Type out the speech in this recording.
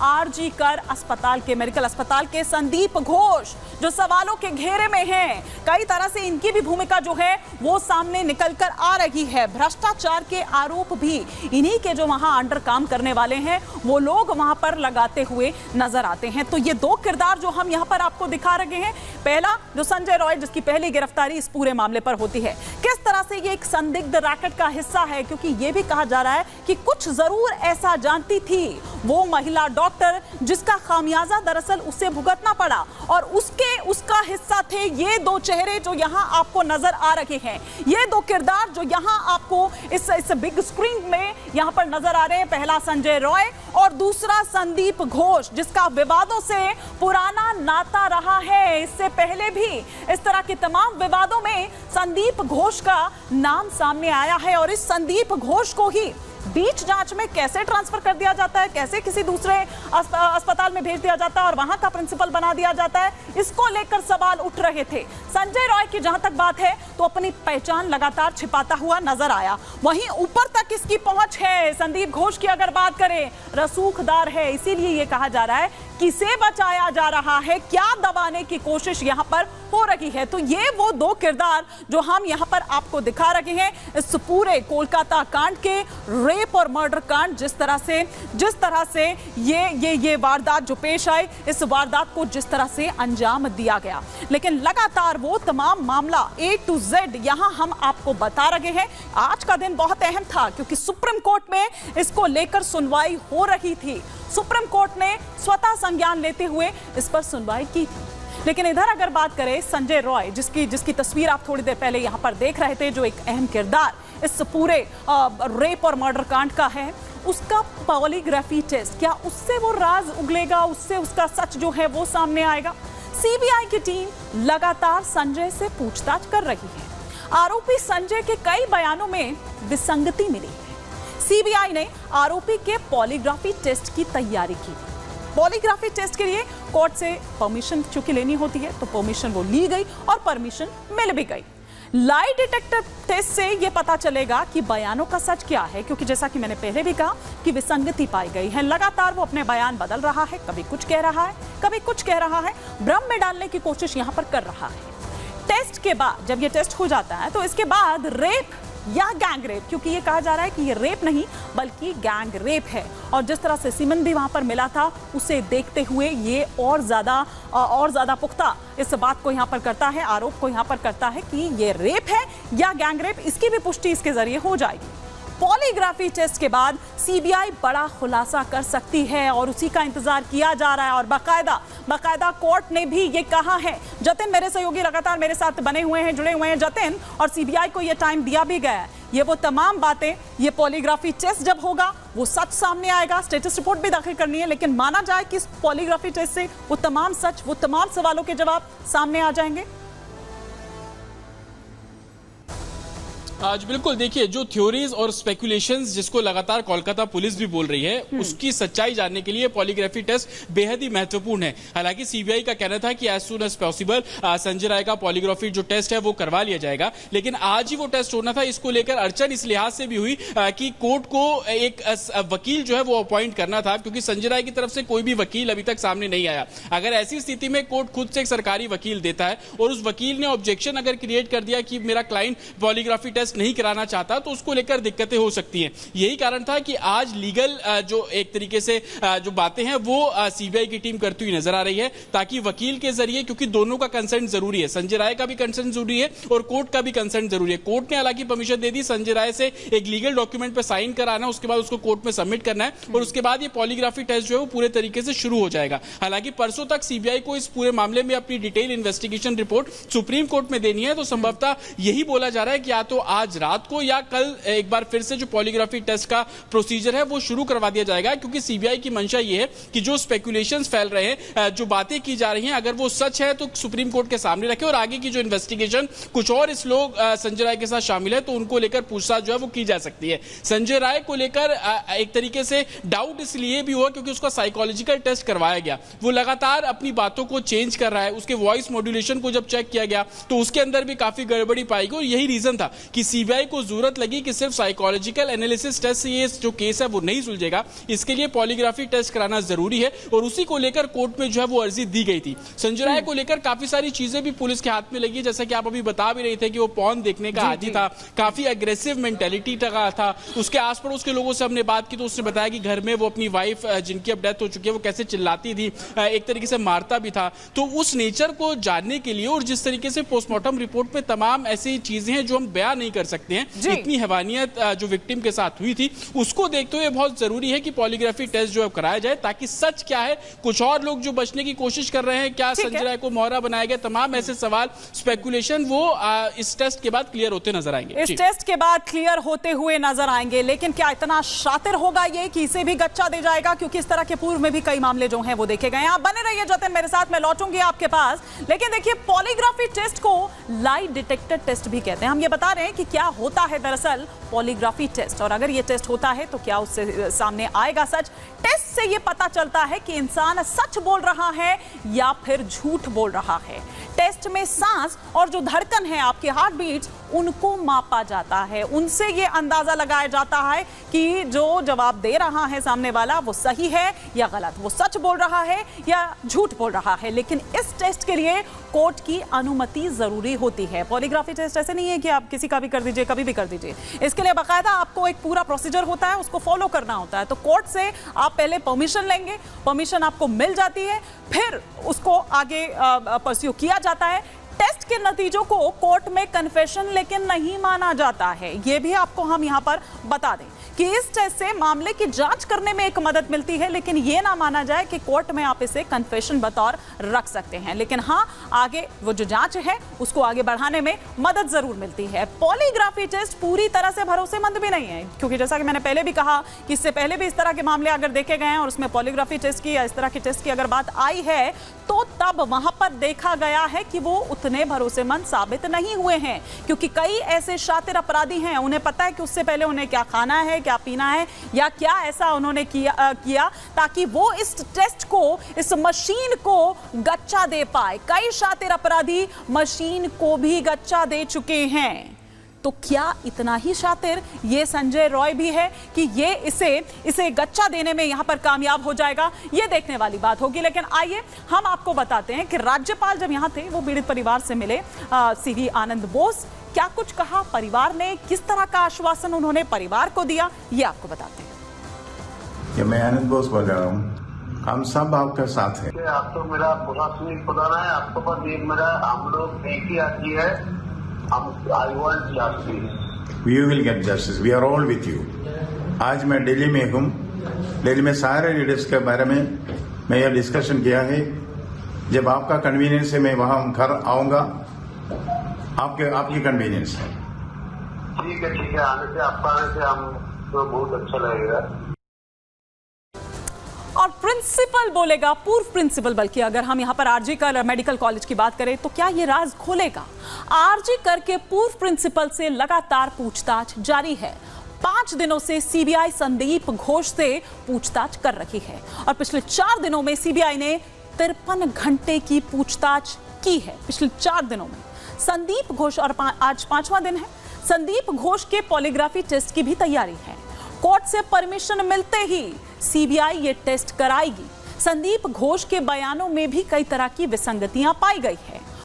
RG कर अस्पताल के, मेडिकल अस्पताल के संदीप घोष जो सवालों के घेरे में हैं। कई तरह से इनकी भी भूमिका जो है वो सामने निकल कर आ रही है। भ्रष्टाचार के आरोप भी इन्हीं के जो वहां अंडर काम करने वाले हैं वो लोग वहां पर लगाते हुए नजर आते हैं। तो ये दो किरदार जो हम यहां पर आपको दिखा रहे हैं, पहला जो संजय रॉय जिसकी पहली गिरफ्तारी इस पूरे मामले पर होती है, किस तरह से ये एक संदिग्ध रैकेट का हिस्सा है, क्योंकि ये भी कहा जा रहा है कि कुछ जरूर ऐसा जानती थी वो महिला डॉक्टर जिसका खामियाजा दरअसल उसे भुगतना पड़ा, और उसका हिस्सा थे ये दो चेहरे जो यहां आपको नजर आ रहे हैं, ये दो किरदार जो यहां आपको इस बिग स्क्रीन में यहां पर नजर आ रहे हैं। पहला संजय रॉय और दूसरा संदीप घोष जिसका विवादों से पुराना नाता रहा है। इससे पहले भी इस तरह के तमाम विवादों में संदीप घोष का नाम सामने आया है, और इस संदीप घोष को ही बीच जांच में कैसे ट्रांसफर कर दिया जाता है, कैसे किसी दूसरे अस्पताल में भेज दिया जाता है और वहां का प्रिंसिपल बना दिया जाता है, इसको लेकर सवाल उठ रहे थे। संजय रॉय की जहां तक बात है तो अपनी पहचान लगातार छिपाता हुआ नजर आया, वहीं ऊपर तक इसकी पहुंच है। संदीप घोष की अगर बात करें, रसूखदार है, इसीलिए यह कहा जा रहा है किसे बचाया जा रहा है, क्या दबाने की कोशिश यहां पर हो रही है। तो ये वो दो किरदार जो हम यहां पर आपको दिखा रहे हैं इस पूरे कोलकाता कांड के, रेप और मर्डर कांड, जिस तरह से ये वारदात जो पेश आई, इस वारदात को जिस तरह से अंजाम दिया गया। लेकिन लगातार वो तमाम मामला A to Z यहां हम आपको बता रहे हैं। आज का दिन बहुत अहम था क्योंकि सुप्रीम कोर्ट में इसको लेकर सुनवाई हो रही थी। सुप्रीम कोर्ट ने स्वतः संज्ञान लेते हुए इस पर सुनवाई की थी। लेकिन इधर अगर बात करें संजय रॉय जिसकी तस्वीर आप थोड़ी देर पहले यहां पर देख रहे थे, जो एक अहम किरदार इस पूरे रेप और मर्डर कांड का है, उसका पॉलीग्राफी टेस्ट, क्या उससे वो राज उगलेगा, उससे उसका सच जो है वो सामने आएगा। सीबीआई की टीम लगातार संजय से पूछताछ कर रही है। आरोपी संजय के कई बयानों में विसंगति मिली है। सीबीआई ने आरोपी के पॉलीग्राफी टेस्ट की तैयारी की। पॉलीग्राफी टेस्ट के लिए कोर्ट से परमिशन चूंकि लेनी होती है, तो परमिशन वो ली गई और परमिशन मिल भी गई। लाई डिटेक्टर टेस्ट से यह पता चलेगा कि बयानों का सच क्या है, क्योंकि जैसा कि मैंने पहले भी कहा कि विसंगति पाई गई है। लगातार वो अपने बयान बदल रहा है, कभी कुछ कह रहा है, कभी कुछ कह रहा है, भ्रम में डालने की कोशिश यहां पर कर रहा है। टेस्ट के बाद जब ये टेस्ट हो जाता है तो इसके बाद रेप या गैंग रेप, क्योंकि ये कहा जा रहा है कि ये रेप नहीं बल्कि गैंग रेप है, और जिस तरह से सीमन भी वहां पर मिला था उसे देखते हुए ये और ज्यादा पुख्ता इस बात को यहां पर करता है, आरोप को यहां पर करता है कि ये रेप है या गैंग रेप, इसकी भी पुष्टि इसके जरिए हो जाएगी। पॉलीग्राफी टेस्ट के बाद सीबीआई बड़ा खुलासा कर सकती है और उसी का इंतजार किया जा रहा है, और बाकायदा कोर्ट ने भी ये कहा है। जतिन मेरे सहयोगी लगातार मेरे साथ बने हुए हैं, जुड़े हुए हैं जतिन, और सीबीआई को ये टाइम दिया भी गया है। ये वो तमाम बातें, ये पॉलीग्राफी टेस्ट जब होगा वो सच सामने आएगा, स्टेटस रिपोर्ट भी दाखिल करनी है, लेकिन माना जाए कि इस पॉलीग्राफी टेस्ट से वो तमाम सच, वो तमाम सवालों के जवाब सामने आ जाएंगे। आज बिल्कुल देखिए, जो थ्योरीज और स्पेकुलेशंस जिसको लगातार कोलकाता पुलिस भी बोल रही है, उसकी सच्चाई जानने के लिए पॉलीग्राफी टेस्ट बेहद ही महत्वपूर्ण है। हालांकि सीबीआई का कहना था कि as soon as possible Sanjay Rai का पॉलीग्राफी जो टेस्ट है वो करवा लिया जाएगा, लेकिन आज ही वो टेस्ट होना था। इसको लेकर अड़चन इस लिहाज से भी हुई कि कोर्ट को एक वकील जो है वो अपॉइंट करना था, क्योंकि संजय राय की तरफ से कोई भी वकील अभी तक सामने नहीं आया। अगर ऐसी स्थिति में कोर्ट खुद से एक सरकारी वकील देता है और उस वकील ने ऑब्जेक्शन अगर क्रिएट कर दिया कि मेरा क्लाइंट पॉलीग्राफी टेस्ट नहीं कराना चाहता, तो उसको लेकर दिक्कतें हो सकती हैं। यही कारण था कि आज लीगल जो एक तरीके से जो बातें हैं वो सीबीआई की टीम करती हुई नजर आ रही है, ताकि वकील के जरिए, क्योंकि दोनों का कंसेंट जरूरी है, संजय राय का भी कंसेंट जरूरी है और कोर्ट का भी कंसेंट जरूरी है। कोर्ट ने हालांकि परमिशन दे दी संजय राय से एक लीगल डॉक्यूमेंट पर साइन कराना, उसके बाद उसको कोर्ट में सबमिट करना है, और उसके बाद ये पॉलीग्राफी टेस्ट जो है वो पूरे तरीके से शुरू हो जाएगा। हालांकि परसों तक सीबीआई को इस पूरे मामले में अपनी detail investigation report supreme court में देनी है, तो संभवतः यही बोला जा रहा है कि या तो आज रात को या कल एक बार फिर से जो पॉलीग्राफी टेस्ट का प्रोसीजर है वो शुरू करवा दिया जाएगा, क्योंकि सीबीआई की मंशा ये है कि जो स्पेकुलेशंस फैल रहे हैं, जो बातें की जा रही हैं, अगर वो सच है तो सुप्रीम कोर्ट के सामने रखे, और आगे की जो इन्वेस्टिगेशन कुछ और इस लोग संजय राय के साथ शामिल है तो उनको लेकर पूछताछ जो है वो की जा सकती है। संजय राय को लेकर एक तरीके से डाउट इसलिए भी हुआ क्योंकि उसका साइकोलॉजिकल टेस्ट करवाया गया, वो लगातार अपनी बातों को चेंज कर रहा है। उसके वॉइस मॉड्यूलेशन को जब चेक किया गया तो उसके अंदर भी काफी गड़बड़ी पाई गई, और यही रीजन था कि सीबीआई को जरूरत लगी कि सिर्फ साइकोलॉजिकल एनालिसिस टेस्ट से ये जो केस है वो नहीं सुलझेगा, इसके लिए पॉलीग्राफी टेस्ट कराना जरूरी है। और उसी को लेकर कोर्ट में जो है वो अर्जी दी गई थी। संजय राय को लेकर काफी सारी चीजें भी पुलिस के हाथ में लगी, जैसा कि आप अभी बता भी रहे थे कि वो पॉर्न देखने का आदी था, काफी अग्रेसिव मेंटेलिटी का था। उसके आस पड़ोस के लोगों से हमने बात की तो उसने बताया कि घर में वो अपनी वाइफ जिनकी अब डेथ हो चुकी है वो कैसे चिल्लाती थी, एक तरीके से मारता भी था। तो उस नेचर को जानने के लिए और जिस तरीके से पोस्टमार्टम रिपोर्ट में तमाम ऐसी चीजें हैं जो हम बयान नहीं कर सकते हैं, इतनी हैवानियत जो विक्टिम के साथ हुई थी, उसको देखते हुए बहुत जरूरी है कि पॉलीग्राफी टेस्ट जो है कराया जाए, ताकि सच क्या है, कुछ और लोग जो बचने की कोशिश कर रहे हैं, क्या संजय राय को मोहरा बनाया गया, तमाम ऐसे सवाल, स्पेकुलेशन वो इस टेस्ट के बाद क्लियर होते नजर आएंगे। इस टेस्ट के बाद क्लियर होते हुए नजर आएंगे। लेकिन क्या इतना शातिर होगा ये कि इसे भी गच्चा दे जाएगा? क्योंकि इस तरह के पूर्व में भी कई मामले जो हैं वो देखे गए हैं। आप बने रहिए जतिन मेरे साथ, मैं लौटूंगी आपके पास। लेकिन देखिए, पॉलीग्राफी टेस्ट को लाई डिटेक्टर टेस्ट भी कहते हैं। हम ये बता रहे हैं कि क्या होता है दरअसल पॉलीग्राफी टेस्ट, और अगर ये टेस्ट होता है तो क्या उससे सामने आएगा सच। टेस्ट से ये पता चलता है कि इंसान सच बोल रहा है या फिर झूठ बोल रहा है। टेस्ट में सांस और जो धड़कन है, आपकी हार्ट बीट्स, उनको मापा जाता है। उनसे ये अंदाजा लगाया जाता है कि जो जवाब दे रहा है सामने वाला वो सही है या गलत, वो सच बोल रहा है या झूठ बोल रहा है। लेकिन इस टेस्ट के लिए कोर्ट की अनुमति जरूरी होती है। पॉलीग्राफी टेस्ट ऐसे नहीं है कि आप किसी का भी कर दीजिए, कभी भी कर दीजिए। इसके लिए बाकायदा आपको एक पूरा प्रोसीजर होता है, उसको फॉलो करना होता है। तो कोर्ट से आप पहले परमिशन लेंगे, परमिशन आपको मिल जाती है, फिर उसको आगे परस्यू किया जाता है। टेस्ट के नतीजों को कोर्ट में कन्फेशन लेकिन नहीं माना जाता है। यह भी आपको हम यहां पर बता दें कि इस टेस्ट से मामले की जांच करने में एक मदद मिलती है, लेकिन यह ना माना जाए कि कोर्ट में आप इसे कन्फेशन बतौर रख सकते हैं। लेकिन हां, आगे वो जो जांच है उसको आगे बढ़ाने में मदद जरूर मिलती है। पॉलीग्राफी टेस्ट पूरी तरह से भरोसेमंद भी नहीं है, क्योंकि जैसा कि मैंने पहले भी कहा कि इससे पहले भी इस तरह के मामले अगर देखे गए हैं और उसमें पॉलीग्राफी टेस्ट की या इस तरह के टेस्ट की अगर बात आई है, तो तब वहां पर देखा गया है कि वो उतने भरोसेमंद साबित नहीं हुए हैं। क्योंकि कई ऐसे शातिर अपराधी हैं, उन्हें पता है कि उससे पहले उन्हें क्या खाना है, क्या पीना है, या क्या ऐसा उन्होंने किया ताकि वो इस टेस्ट को, इस मशीन को गच्चा दे पाए। कई शातिर अपराधी मशीन को भी गच्चा दे चुके हैं। तो क्या इतना ही शातिर ये संजय रॉय भी है कि ये इसे गच्चा देने में यहां पर कामयाब हो जाएगा? ये देखने वाली बात होगी। लेकिन आइए हम आपको बताते हैं कि राज्यपाल जब यहां थे, वो पीड़ित परिवार से मिले। सीवी आनंद बोस, क्या कुछ कहा परिवार ने, किस तरह का आश्वासन उन्होंने परिवार को दिया, ये आपको बताते हैं। मैं आनंद बोस बोल रहा हूँ, हम सब आपके साथ हैं। आप तो मेरा पूरा सुनील खुदाना है, आपको बस एक मेरा, हम लोग एक ही आदमी है, I want justice. We will get justice. We are all with you. आज मैं दिल्ली में हूँ। दिल्ली में सारे लीडर्स के बारे में मैं यह डिस्कशन किया है। जब आपका कन्वीनियंस है मैं वहाँ घर आऊँगा, आपकी कन्वीनियंस है। ठीक है, आने से, आपका आने से हम तो बहुत अच्छा लगेगा। और प्रिंसिपल बोलेगा, पूर्व प्रिंसिपल, बल्कि अगर हम यहां पर आरजी कर मेडिकल कॉलेज की बात करें तो क्या ये राज खोलेगा? आरजी कर के पूर्व प्रिंसिपल से लगातार पूछताछ जारी है। 5 दिनों से सीबीआई संदीप घोष से पूछताछ कर रही है और पिछले 4 दिनों में सीबीआई ने 53 घंटे की पूछताछ की है। पिछले 4 दिनों में संदीप घोष, और आज 5वां दिन है, संदीप घोष के पॉलीग्राफी टेस्ट की भी तैयारी है। कोर्ट से परमिशन मिलते ही सीबीआई ये टेस्ट कराएगी। संदीप घोष के बयानों में भी कई तरह की विसंगतियां पाई गई है।